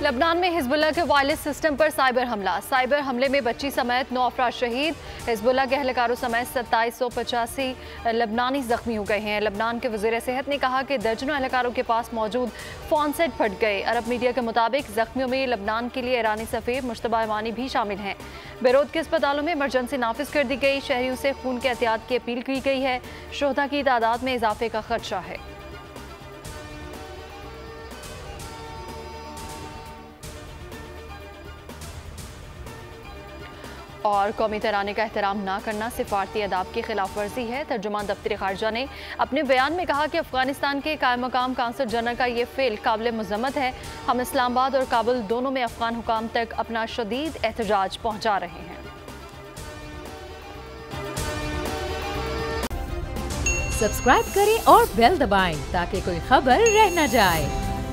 लबनान में हिजबुल्लाह के wireless system पर साइबर हमला। साइबर हमले में बच्ची समेत 9 अफराद शहीद। हिजबुल्लाह के अहलकारों समेत 2785 लबनानी जख्मी हो गए हैं। लबनान के वज़ीर सेहत ने कहा कि दर्जनों अहलकारों के पास मौजूद फोन सेट फट गए। अरब मीडिया के मुताबिक जख्मियों में लबनान के लिए ईरानी सफ़ीर मुश्तबा अमानी भी शामिल हैं। बेरूत के अस्पतालों में इमरजेंसी नाफिज कर दी गई। शहरियों से खून के एहतियात की अपील की गई है। शोहदा की तादाद में इजाफे का खदशा है। और कौमी तराने का एहतराम ना करना सिफारती अदाब की खिलाफ वर्जी है। तर्जुमान दफ्तर खारजा ने अपने बयान में कहा कि अफगानिस्तान के कायम मकाम काउंसल जनरल का ये फेल काबिल मजम्मत है। हम इस्लामाबाद और काबुल दोनों में अफगान हुकाम तक अपना शदीद एहतजाज पहुंचा रहे हैं। सब्सक्राइब करें और बेल दबाएं ताकि कोई खबर रह न जाए।